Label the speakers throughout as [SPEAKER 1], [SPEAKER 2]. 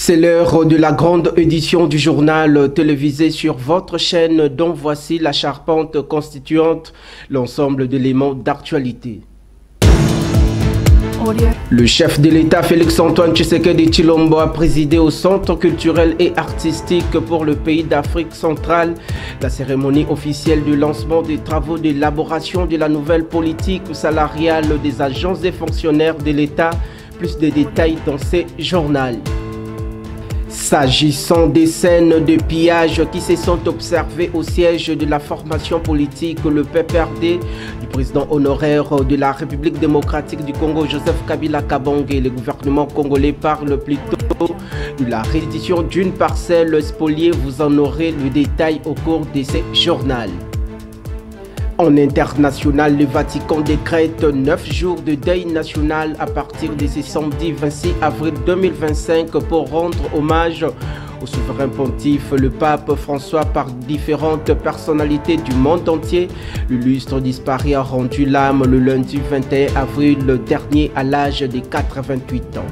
[SPEAKER 1] C'est l'heure de la grande édition du journal télévisé sur votre chaîne dont voici la charpente constituante l'ensemble d'éléments d'actualité. Le chef de l'État Félix-Antoine Tshisekedi Tshilombo a présidé au Centre culturel et artistique pour le pays d'Afrique centrale la cérémonie officielle du lancement des travaux d'élaboration de la nouvelle politique salariale des agents et fonctionnaires de l'État. Plus de détails dans ces journaux. S'agissant des scènes de pillage qui se sont observées au siège de la formation politique, le PPRD, du président honoraire de la République démocratique du Congo, Joseph Kabila Kabange, et le gouvernement congolais parle plutôt de la réédition d'une parcelle spoliée. Vous en aurez le détail au cours de ces journaux. En international, le Vatican décrète 9 jours de deuil national à partir de ce samedi 26 avril 2025 pour rendre hommage au souverain pontife, le pape François, par différentes personnalités du monde entier. L'illustre disparu a rendu l'âme le lundi 21 avril dernier à l'âge de 88 ans.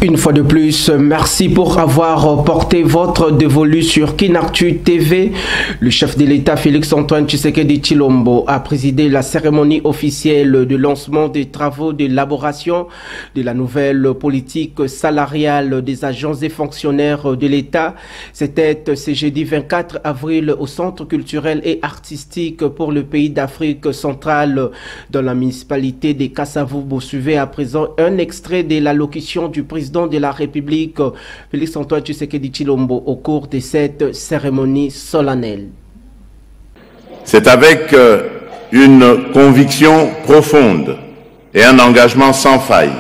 [SPEAKER 1] Une fois de plus, merci pour avoir porté votre dévolu sur Kinactu TV. Le chef de l'État Félix-Antoine Tshisekedi Tshilombo a présidé la cérémonie officielle de lancement des travaux d'élaboration de la nouvelle politique salariale des agents et fonctionnaires de l'État. C'était ce jeudi 24 avril au Centre culturel et artistique pour le pays d'Afrique centrale dans la municipalité de Kasavubu. Suivez à présent un extrait de l'allocution du président de la République, Félix-Antoine Tshisekedi Tshilombo, au cours de cette cérémonie solennelle.
[SPEAKER 2] C'est avec une conviction profonde et un engagement sans faille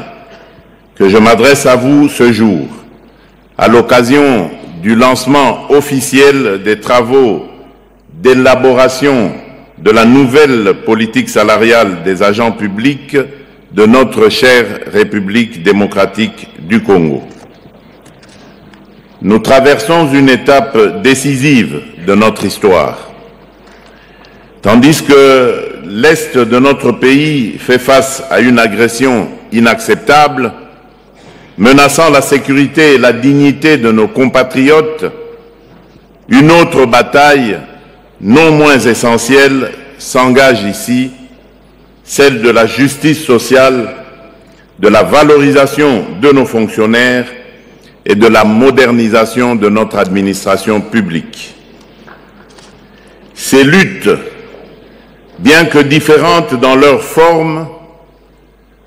[SPEAKER 2] que je m'adresse à vous ce jour, à l'occasion du lancement officiel des travaux d'élaboration de la nouvelle politique salariale des agents publics de notre chère République démocratique du Congo. Nous traversons une étape décisive de notre histoire. Tandis que l'Est de notre pays fait face à une agression inacceptable, menaçant la sécurité et la dignité de nos compatriotes, une autre bataille, non moins essentielle, s'engage ici, celle de la justice sociale, de la valorisation de nos fonctionnaires et de la modernisation de notre administration publique. Ces luttes, bien que différentes dans leur forme,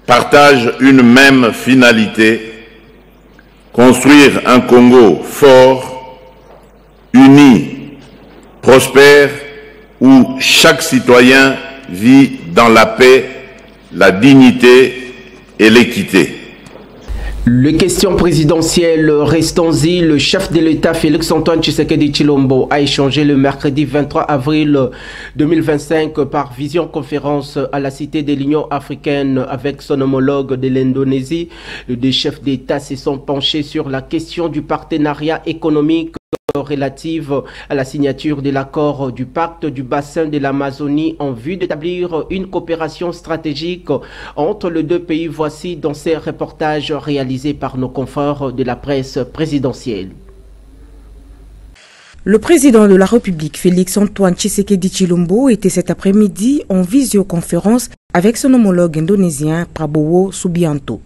[SPEAKER 2] partagent une même finalité: construire un Congo fort, uni, prospère, où chaque citoyen vit dans la paix, la dignité et l'équité.
[SPEAKER 1] Les questions présidentielles restant-y, le chef de l'État Félix-Antoine Tshisekedi Tshilombo a échangé le mercredi 23 avril 2025 par visioconférence à la Cité de l'Union africaine avec son homologue de l'Indonésie. Les deux chefs d'État se sont penchés sur la question du partenariat économique relative à la signature de l'accord du pacte du bassin de l'Amazonie en vue d'établir une coopération stratégique entre les deux pays. Voici dans ces reportages réalisés par nos confrères de la presse présidentielle.
[SPEAKER 3] Le président de la République, Félix-Antoine Tshisekedi Tshilombo, était cet après-midi en visioconférence avec son homologue indonésien Prabowo Subianto.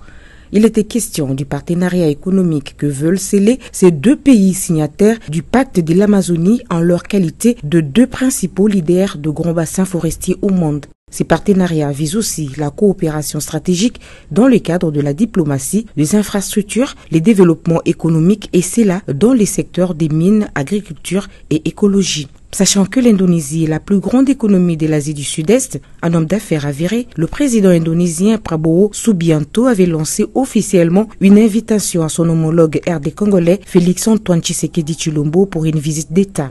[SPEAKER 3] Il était question du partenariat économique que veulent sceller ces deux pays signataires du pacte de l'Amazonie en leur qualité de deux principaux leaders de grands bassins forestiers au monde. Ces partenariats visent aussi la coopération stratégique dans le cadre de la diplomatie, des infrastructures, les développements économiques et cela dans les secteurs des mines, agriculture et écologie. Sachant que l'Indonésie est la plus grande économie de l'Asie du Sud-Est, un homme d'affaires avéré, le président indonésien Prabowo Subianto avait lancé officiellement une invitation à son homologue RD congolais Félix-Antoine Tshisekedi Tshilombo pour une visite d'État.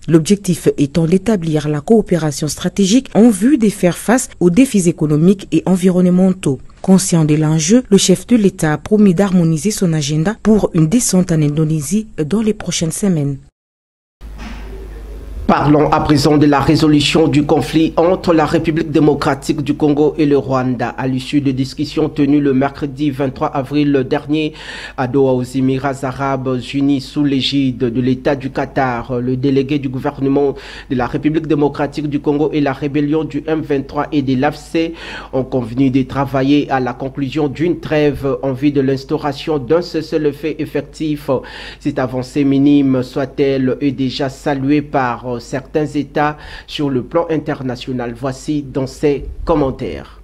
[SPEAKER 3] L'objectif étant d'établir la coopération stratégique en vue de faire face aux défis économiques et environnementaux. Conscient de l'enjeu, le chef de l'État a promis d'harmoniser son agenda pour une descente en Indonésie dans les prochaines semaines.
[SPEAKER 1] Parlons à présent de la résolution du conflit entre la République démocratique du Congo et le Rwanda. À l'issue de discussions tenues le mercredi 23 avril dernier à Doha aux Émirats arabes unis sous l'égide de l'État du Qatar, le délégué du gouvernement de la République démocratique du Congo et la rébellion du M23 et de l'AFC ont convenu de travailler à la conclusion d'une trêve en vue de l'instauration d'un cessez-le-feu effectif. Cette avancée minime soit-elle est déjà saluée par certains États sur le plan international. Voici dans ses commentaires.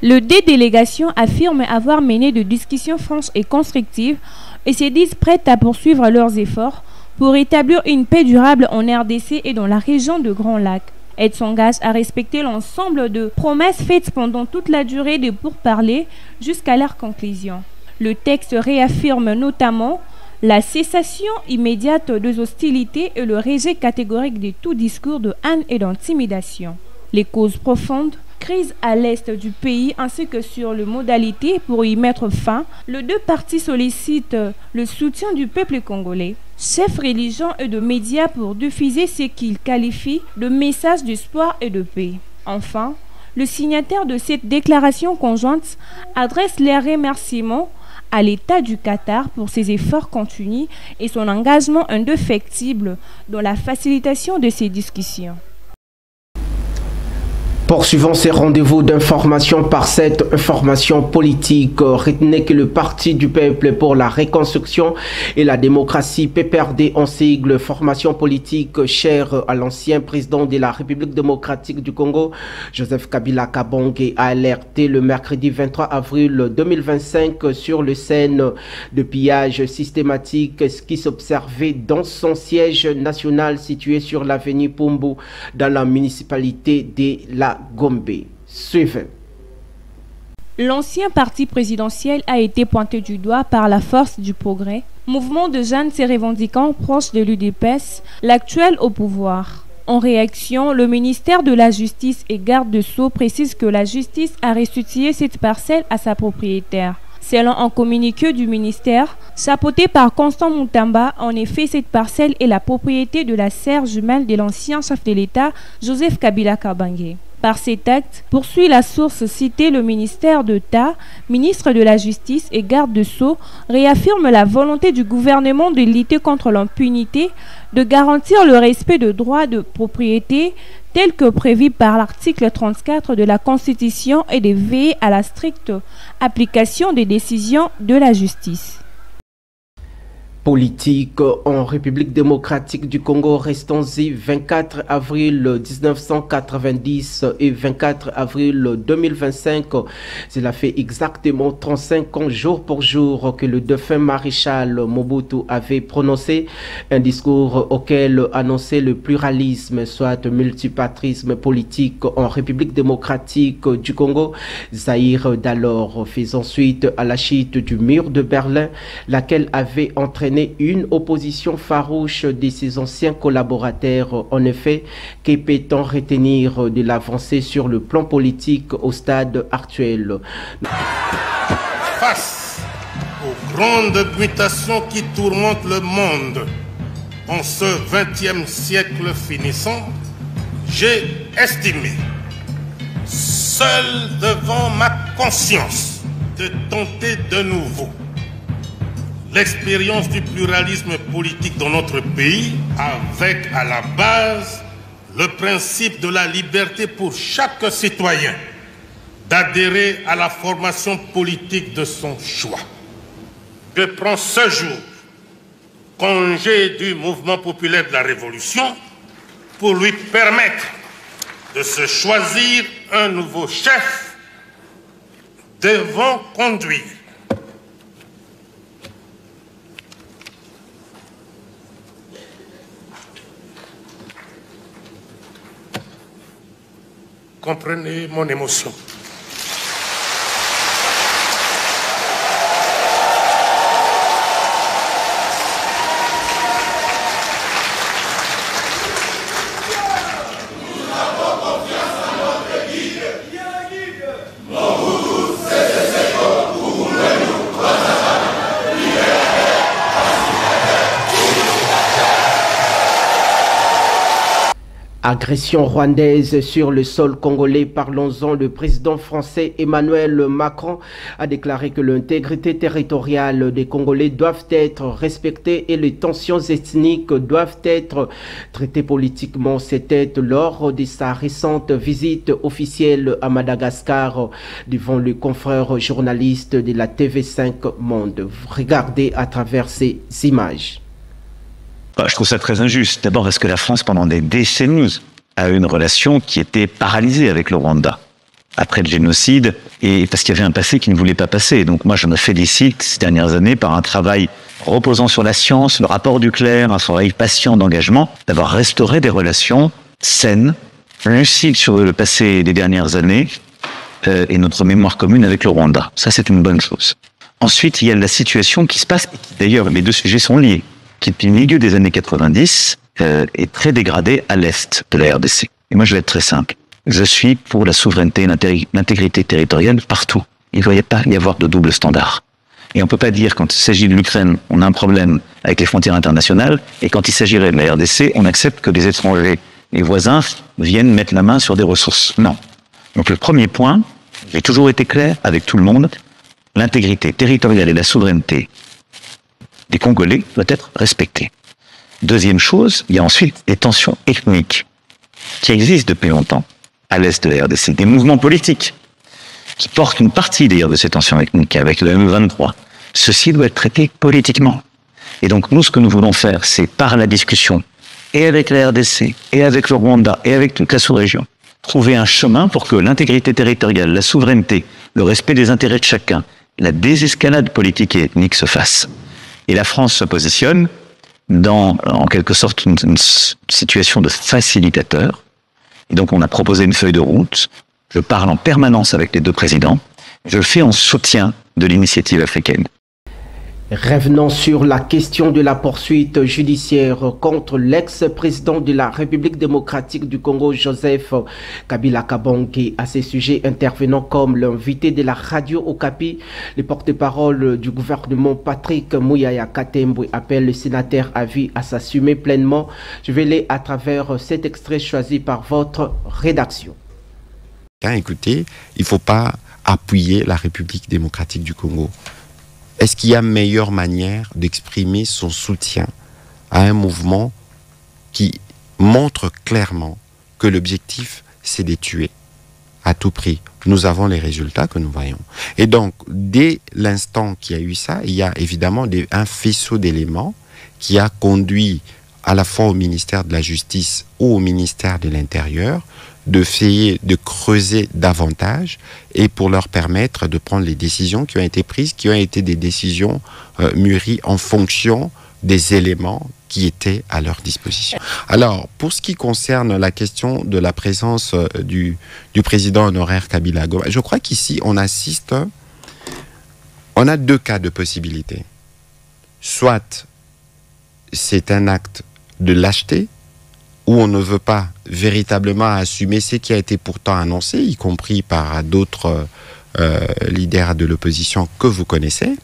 [SPEAKER 4] Le délégation affirme avoir mené de discussions franches et constructives et se disent prêtes à poursuivre leurs efforts pour établir une paix durable en RDC et dans la région de Grand Lac. Elle s'engage à respecter l'ensemble de promesses faites pendant toute la durée des pourparlers jusqu'à leur conclusion. Le texte réaffirme notamment la cessation immédiate des hostilités et le rejet catégorique de tout discours de haine et d'intimidation. Les causes profondes, crise à l'est du pays ainsi que sur les modalités pour y mettre fin, les deux parties sollicitent le soutien du peuple congolais, chefs religieux et de médias pour diffuser ce qu'ils qualifient de message d'espoir et de paix. Enfin, le signataire de cette déclaration conjointe adresse les remerciements à l'État du Qatar pour ses efforts continus et son engagement indéfectible dans la facilitation de ces discussions.
[SPEAKER 1] Poursuivons ces rendez-vous d'information par cette information politique. Retenez que le Parti du peuple pour la reconstruction et la démocratie, PPRD en sigle, formation politique chère à l'ancien président de la République démocratique du Congo, Joseph Kabila Kabange, a alerté le mercredi 23 avril 2025 sur le scène de pillage systématique qui s'observait dans son siège national situé sur l'avenue Pumbu dans la municipalité de la Gombe. Suivez.
[SPEAKER 4] L'ancien parti présidentiel a été pointé du doigt par la Force du Progrès, mouvement de jeunes se revendiquant proche de l'UDPS, l'actuel au pouvoir. En réaction, le ministère de la Justice et garde de Sceaux précise que la justice a restitué cette parcelle à sa propriétaire. Selon un communiqué du ministère, chapeauté par Constant Moutamba, en effet, cette parcelle est la propriété de la sœur jumelle de l'ancien chef de l'État, Joseph Kabila Kabange. Par cet acte, poursuit la source citée, le ministère d'État, ministre de la Justice et garde de Sceaux, réaffirme la volonté du gouvernement de lutter contre l'impunité, de garantir le respect de droits de propriété tel que prévu par l'article 34 de la Constitution et de veiller à la stricte application des décisions de la justice.
[SPEAKER 1] Politique en République démocratique du Congo, restons-y 24 avril 1990 et 24 avril 2025. Cela fait exactement 35 ans jour pour jour que le défunt maréchal Mobutu avait prononcé un discours auquel annonçait le pluralisme, soit multipatrisme politique en République démocratique du Congo. Zaïre d'alors faisant suite à la chute du mur de Berlin, laquelle avait entraîné une opposition farouche de ses anciens collaborateurs. En effet, que peut-on retenir de l'avancée sur le plan politique au stade actuel?
[SPEAKER 5] Face aux grandes mutations qui tourmentent le monde en ce 20e siècle finissant, j'ai estimé, seul devant ma conscience, de tenter de nouveau l'expérience du pluralisme politique dans notre pays, avec à la base le principe de la liberté pour chaque citoyen d'adhérer à la formation politique de son choix. Je prends ce jour congé du mouvement populaire de la Révolution pour lui permettre de se choisir un nouveau chef devant conduire comprenez mon émotion.
[SPEAKER 1] Agression rwandaise sur le sol congolais, parlons-en. Le président français Emmanuel Macron a déclaré que l'intégrité territoriale des Congolais doivent être respectées et les tensions ethniques doivent être traitées politiquement. C'était lors de sa récente visite officielle à Madagascar devant le confrère journaliste de la TV5 Monde. Regardez à travers ces images.
[SPEAKER 6] Je trouve ça très injuste. D'abord parce que la France, pendant des décennies, a eu une relation qui était paralysée avec le Rwanda après le génocide et parce qu'il y avait un passé qui ne voulait pas passer. Donc moi, je me félicite ces dernières années par un travail reposant sur la science, le rapport du clerc, un travail patient d'engagement, d'avoir restauré des relations saines, lucides sur le passé des dernières années et notre mémoire commune avec le Rwanda. Ça, c'est une bonne chose. Ensuite, il y a la situation qui se passe, et qui d'ailleurs, les deux sujets sont liés, qui depuis le milieu des années 90 est très dégradée à l'est de la RDC. Et moi, je vais être très simple. Je suis pour la souveraineté et l'intégrité territoriale partout. Il ne doit pas y avoir de double standard. Et on ne peut pas dire, quand il s'agit de l'Ukraine, on a un problème avec les frontières internationales, et quand il s'agirait de la RDC, on accepte que des étrangers, les voisins, viennent mettre la main sur des ressources. Non. Donc le premier point, j'ai toujours été clair avec tout le monde, l'intégrité territoriale et la souveraineté des Congolais doit être respectée. Deuxième chose, il y a ensuite les tensions ethniques qui existent depuis longtemps à l'est de la RDC. Des mouvements politiques qui portent une partie d'ailleurs de ces tensions ethniques avec le M23. Ceci doit être traité politiquement. Et donc nous, ce que nous voulons faire, c'est par la discussion et avec la RDC, et avec le Rwanda, et avec toute la sous-région, trouver un chemin pour que l'intégrité territoriale, la souveraineté, le respect des intérêts de chacun, la désescalade politique et ethnique se fasse. Et la France se positionne dans, en quelque sorte, une situation de facilitateur. Et donc, on a proposé une feuille de route. Je parle en permanence avec les deux présidents. Je le fais en soutien de l'initiative africaine.
[SPEAKER 1] Revenons sur la question de la poursuite judiciaire contre l'ex-président de la République démocratique du Congo, Joseph Kabila Kabange. À ces sujets intervenant comme l'invité de la radio Okapi, le porte-parole du gouvernement Patrick Mouyaya Katembwe appelle le sénateur à vie à s'assumer pleinement. Je vais lire à travers cet extrait choisi par votre rédaction.
[SPEAKER 7] Écoutez, il ne faut pas appuyer la République démocratique du Congo. Est-ce qu'il y a meilleure manière d'exprimer son soutien à un mouvement qui montre clairement que l'objectif, c'est de les tuer à tout prix? Nous avons les résultats que nous voyons. Et donc, dès l'instant qu'il y a eu ça, il y a évidemment un faisceau d'éléments qui a conduit à la fois au ministère de la Justice ou au ministère de l'Intérieur d'essayer de creuser davantage et pour leur permettre de prendre les décisions qui ont été prises, qui ont été des décisions mûries en fonction des éléments qui étaient à leur disposition. Alors, pour ce qui concerne la question de la présence du président honoraire Kabila Goma, je crois qu'ici, on a deux cas de possibilité. Soit c'est un acte de lâcheté, où on ne veut pas véritablement assumer ce qui a été pourtant annoncé, y compris par d'autres leaders de l'opposition que vous connaissez,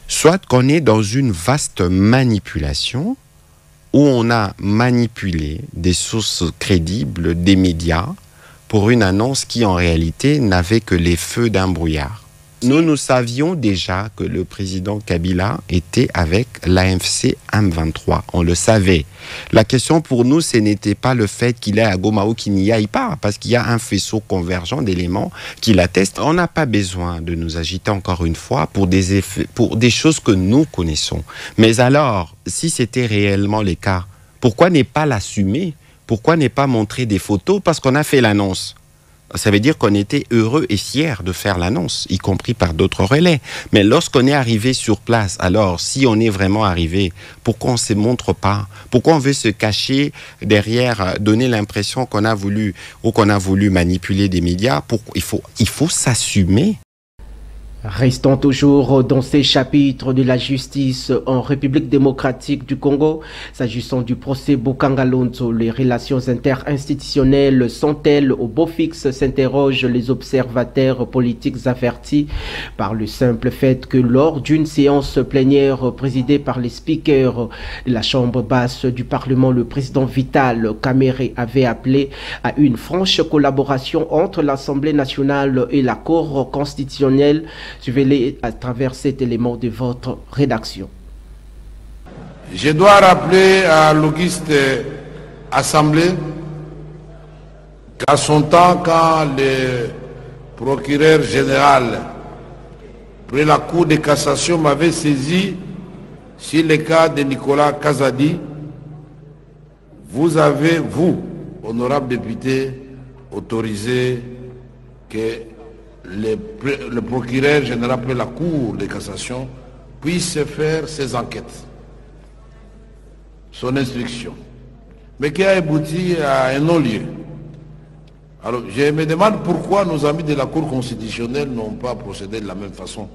[SPEAKER 7] soit qu'on est dans une vaste manipulation où on a manipulé des sources crédibles, des médias, pour une annonce qui en réalité n'avait que les feux d'un brouillard. Nous savions déjà que le président Kabila était avec l'AFC M23. On le savait. La question pour nous, ce n'était pas le fait qu'il est à Goma ou qu'il n'y aille pas, parce qu'il y a un faisceau convergent d'éléments qui l'attestent. On n'a pas besoin de nous agiter encore une fois pour des choses que nous connaissons. Mais alors, si c'était réellement le cas, pourquoi ne pas l'assumer? Pourquoi ne pas montrer des photos? Parce qu'on a fait l'annonce. Ça veut dire qu'on était heureux et fiers de faire l'annonce, y compris par d'autres relais. Mais lorsqu'on est arrivé sur place, alors si on est vraiment arrivé, pourquoi on ne se montre pas? Pourquoi on veut se cacher derrière, donner l'impression qu'on a voulu ou qu'on a voulu manipuler des médias? Il faut s'assumer.
[SPEAKER 1] Restons toujours dans ces chapitres de la justice en République démocratique du Congo. S'agissant du procès Bokanga-Lonzo, les relations interinstitutionnelles sont-elles au beau fixe, s'interrogent les observateurs politiques avertis par le simple fait que lors d'une séance plénière présidée par les speakers de la Chambre basse du Parlement, le président Vital Kamerhe avait appelé à une franche collaboration entre l'Assemblée nationale et la Cour constitutionnelle. Suivez-les à travers cet élément de votre rédaction.
[SPEAKER 8] Je dois rappeler à l'auguste Assemblée qu'à son temps, quand le procureur général près la Cour de cassation m'avait saisi sur le cas de Nicolas Kazadi, vous avez, vous, honorable député, autorisé que le procureur général de la Cour de cassation puisse faire ses enquêtes, son instruction, mais qui a abouti à un non-lieu. Alors je me demande pourquoi nos amis de la Cour constitutionnelle n'ont pas procédé de la même façon,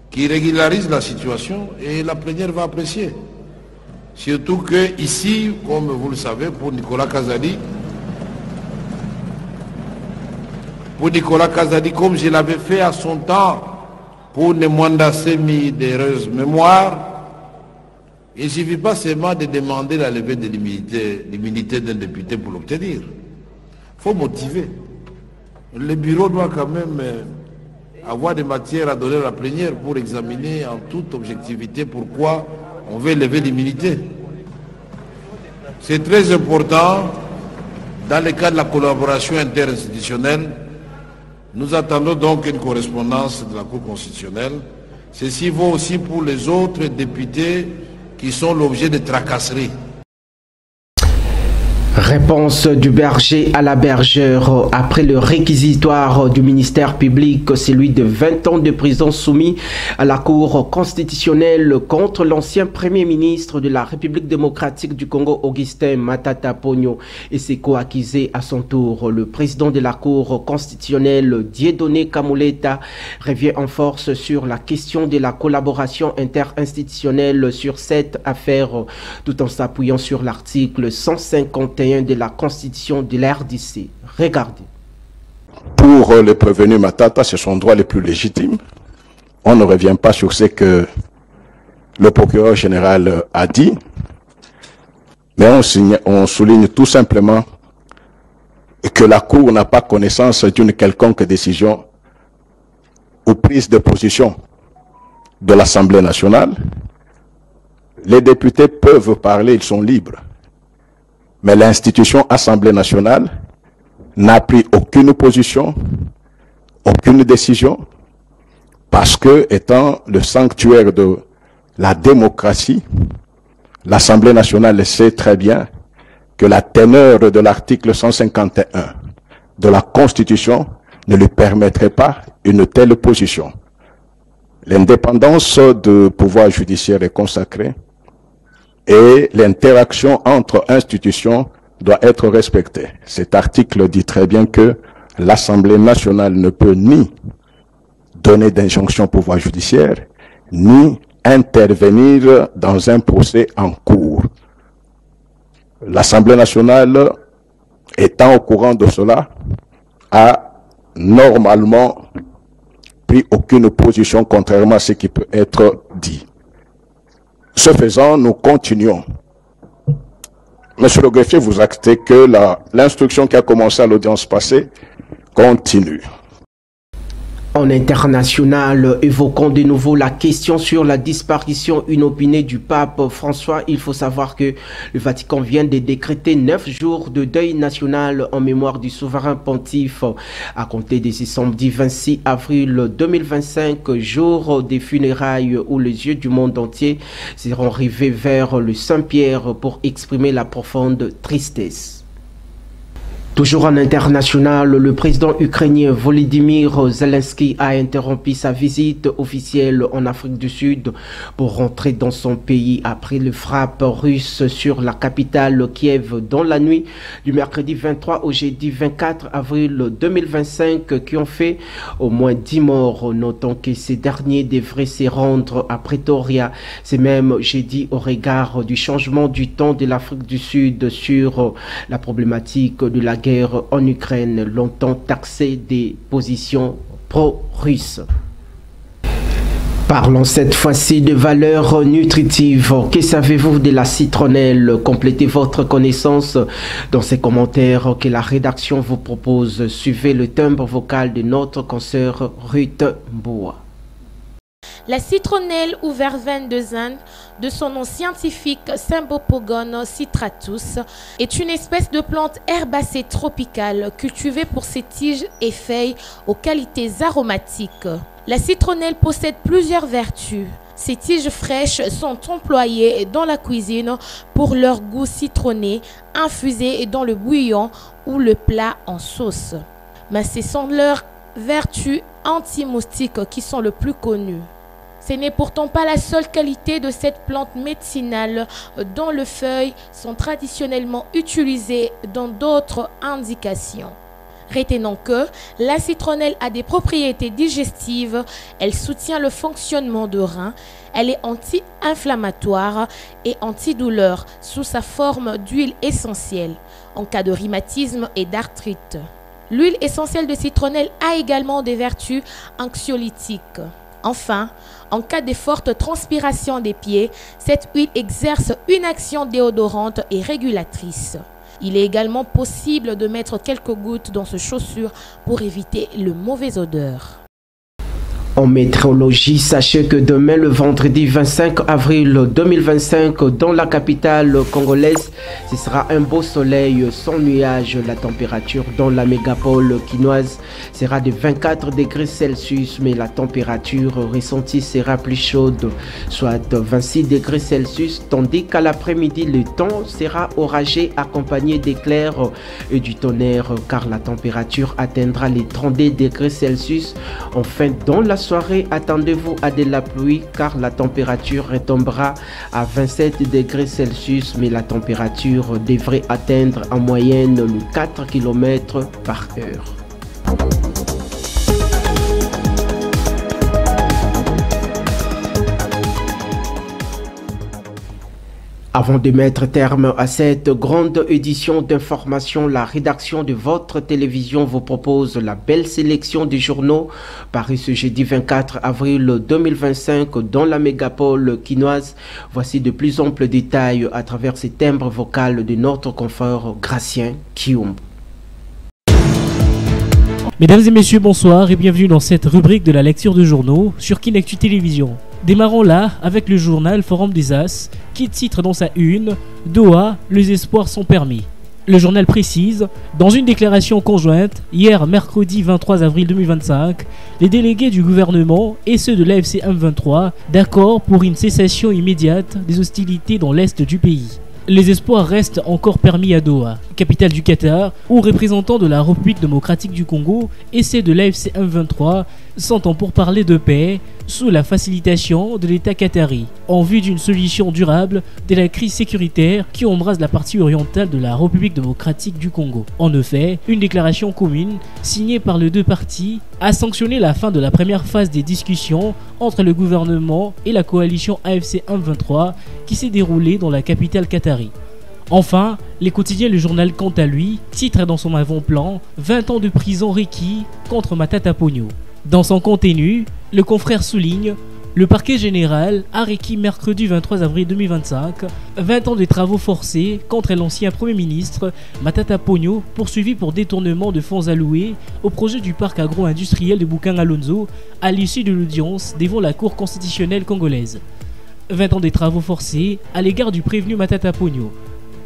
[SPEAKER 8] qui régularise la situation et la plénière va apprécier. Surtout que ici, comme vous le savez, pour Nicolas Kazadi, comme je l'avais fait à son temps pour Nemwanda Semi d'heureuse mémoire, il ne suffit pas seulement de demander la levée de l'immunité d'un député pour l'obtenir. Il faut motiver. Le bureau doit quand même avoir des matières à donner à la plénière pour examiner en toute objectivité pourquoi on veut lever l'immunité. C'est très important dans le cas de la collaboration interinstitutionnelle. Nous attendons donc une correspondance de la Cour constitutionnelle. Ceci vaut aussi pour les autres députés qui sont l'objet de tracasseries.
[SPEAKER 1] Réponse du berger à la bergère. Après le réquisitoire du ministère public, celui de 20 ans de prison soumis à la Cour constitutionnelle contre l'ancien premier ministre de la République démocratique du Congo, Augustin Matata Ponyo, et ses co-accusés à son tour. Le président de la Cour constitutionnelle, Dieudonné Kamuleta, revient en force sur la question de la collaboration interinstitutionnelle sur cette affaire, tout en s'appuyant sur l'article 151 de la Constitution de l'RDC. Regardez.
[SPEAKER 9] Pour le prévenu Matata, c'est son droit le plus légitime. On ne revient pas sur ce que le procureur général a dit, mais on souligne tout simplement que la Cour n'a pas connaissance d'une quelconque décision ou prise de position de l'Assemblée nationale. Les députés peuvent parler, ils sont libres. Mais l'institution Assemblée nationale n'a pris aucune position, aucune décision, parce que, étant le sanctuaire de la démocratie, l'Assemblée nationale sait très bien que la teneur de l'article 151 de la Constitution ne lui permettrait pas une telle position. L'indépendance du pouvoir judiciaire est consacrée, et l'interaction entre institutions doit être respectée. Cet article dit très bien que l'Assemblée nationale ne peut ni donner d'injonction au pouvoir judiciaire, ni intervenir dans un procès en cours. L'Assemblée nationale, étant au courant de cela, a normalement pris aucune position contrairement à ce qui peut être dit. Ce faisant, nous continuons. Monsieur le greffier, vous actez que l'instruction qui a commencé à l'audience passée continue.
[SPEAKER 1] En international, évoquons de nouveau la question sur la disparition inopinée du pape François. Il faut savoir que le Vatican vient de décréter 9 jours de deuil national en mémoire du souverain pontife à compter de ce samedi 26 avril 2025, jour des funérailles où les yeux du monde entier seront rivés vers le Saint-Pierre pour exprimer la profonde tristesse. Toujours en international, le président ukrainien Volodymyr Zelensky a interrompu sa visite officielle en Afrique du Sud pour rentrer dans son pays après les frappes russes sur la capitale Kiev dans la nuit du mercredi 23 au jeudi 24 avril 2025 qui ont fait au moins 10 morts, notant que ces derniers devraient se rendre à Pretoria. C'est même jeudi au regard du changement du temps de l'Afrique du Sud sur la problématique de la guerre en Ukraine, longtemps taxé des positions pro-russes. Parlons cette fois-ci de valeurs nutritives. Que savez-vous de la citronnelle? Complétez votre connaissance dans ces commentaires que la rédaction vous propose. Suivez le timbre vocal de notre consoeur Ruth Boa.
[SPEAKER 10] La citronnelle ou verveine de Inde, de son nom scientifique Symbopogon citratus, est une espèce de plante herbacée tropicale cultivée pour ses tiges et feuilles aux qualités aromatiques. La citronnelle possède plusieurs vertus. Ses tiges fraîches sont employées dans la cuisine pour leur goût citronné, infusées dans le bouillon ou le plat en sauce. Mais ce sont leurs vertus anti-moustiques qui sont le plus connues. Ce n'est pourtant pas la seule qualité de cette plante médicinale dont les feuilles sont traditionnellement utilisées dans d'autres indications. Retenons que la citronnelle a des propriétés digestives, elle soutient le fonctionnement des reins, elle est anti-inflammatoire et antidouleur sous sa forme d'huile essentielle en cas de rhumatisme et d'arthrite. L'huile essentielle de citronnelle a également des vertus anxiolytiques. Enfin, en cas de forte transpiration des pieds, cette huile exerce une action déodorante et régulatrice. Il est également possible de mettre quelques gouttes dans ces chaussures pour éviter le mauvais odeur.
[SPEAKER 1] En météorologie, sachez que demain, le vendredi 25 avril 2025, dans la capitale congolaise, ce sera un beau soleil sans nuages. La température dans la mégapole quinoise sera de 24 degrés Celsius, mais la température ressentie sera plus chaude, soit 26 degrés Celsius, tandis qu'à l'après-midi, le temps sera orageux accompagné d'éclairs et du tonnerre, car la température atteindra les 32 degrés Celsius. Enfin, dans la soirée, attendez-vous à de la pluie car la température retombera à 27 degrés Celsius, mais la température devrait atteindre en moyenne le 4 km par heure. Avant de mettre terme à cette grande édition d'information, la rédaction de votre télévision vous propose la belle sélection des journaux parus ce jeudi 24 avril 2025 dans la mégapole quinoise. Voici de plus amples détails à travers ces timbres vocaux de notre confrère Gracien Kiumbu.
[SPEAKER 11] Mesdames et messieurs, bonsoir et bienvenue dans cette rubrique de la lecture de journaux sur Kinactu Télévision. Démarrons là avec le journal Forum des As qui titre dans sa une « Doha, les espoirs sont permis ». Le journal précise, dans une déclaration conjointe, hier mercredi 23 avril 2025, les délégués du gouvernement et ceux de l'AFC M23 d'accord pour une cessation immédiate des hostilités dans l'est du pays. Les espoirs restent encore permis à Doha, capitale du Qatar, où représentants de la République démocratique du Congo et ceux de l'AFC M23 s'entendent pour parler de paix sous la facilitation de l'État qatari, en vue d'une solution durable de la crise sécuritaire qui embrase la partie orientale de la République démocratique du Congo. En effet, une déclaration commune signée par les deux parties a sanctionné la fin de la première phase des discussions entre le gouvernement et la coalition AFC M23 qui s'est déroulée dans la capitale qatari. Enfin, les quotidiens Le Journal, quant à lui, titre dans son avant-plan « 20 ans de prison requis contre Matata Ponyo ». Dans son contenu, le confrère souligne « Le parquet général a requis mercredi 23 avril 2025 20 ans de travaux forcés contre l'ancien Premier ministre Matata Ponyo poursuivi pour détournement de fonds alloués au projet du parc agro-industriel de Boukan-Alonzo à l'issue de l'audience devant la Cour constitutionnelle congolaise. 20 ans de travaux forcés à l'égard du prévenu Matata Ponyo,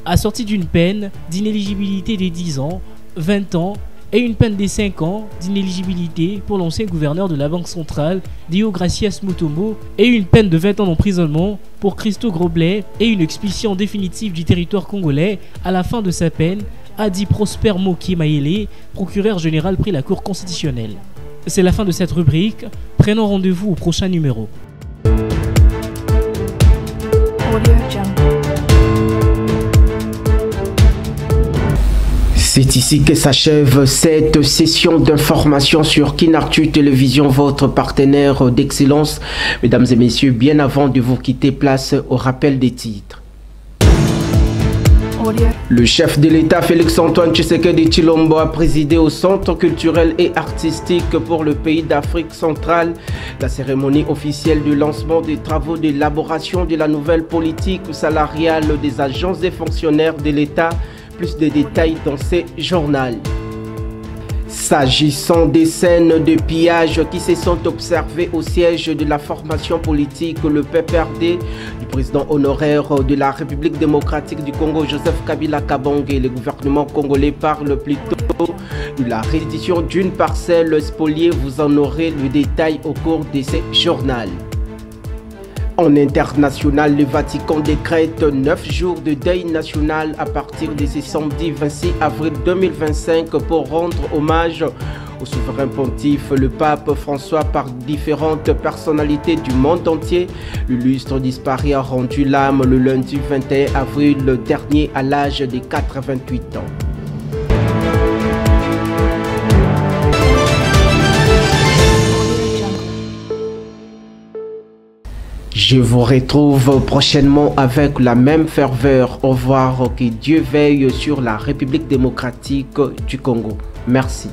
[SPEAKER 11] assorti d'une peine d'inéligibilité de 10 ans, 20 ans et une peine de 5 ans d'inéligibilité pour l'ancien gouverneur de la Banque centrale, Dio Gracias Mutombo, et une peine de 20 ans d'emprisonnement pour Christo Groblet et une expulsion définitive du territoire congolais à la fin de sa peine a dit Prosper Moki Maïlé, procureur général près la Cour constitutionnelle. C'est la fin de cette rubrique. Prenons rendez-vous au prochain numéro.
[SPEAKER 1] C'est ici que s'achève cette session d'information sur KinActu Télévision, votre partenaire d'excellence. Mesdames et messieurs, bien avant de vous quitter, place au rappel des titres. Le chef de l'État Félix-Antoine Tshisekedi Tshilombo a présidé au Centre culturel et artistique pour le pays d'Afrique centrale la cérémonie officielle de lancement des travaux d'élaboration de la nouvelle politique salariale des agents et fonctionnaires de l'État. Plus de détails dans ces journaux. S'agissant des scènes de pillage qui se sont observées au siège de la formation politique, le PPRD, du président honoraire de la République démocratique du Congo, Joseph Kabila Kabange, et le gouvernement congolais parle plutôt de la réédition d'une parcelle spoliée. Vous en aurez le détail au cours de ces journaux. En international, le Vatican décrète 9 jours de deuil national à partir de ce samedi 26 avril 2025 pour rendre hommage au souverain pontife, le pape François, par différentes personnalités du monde entier. L'illustre disparu a rendu l'âme le lundi 21 avril dernier à l'âge de 88 ans. Je vous retrouve prochainement avec la même ferveur. Au revoir, que Dieu veille sur la République démocratique du Congo. Merci.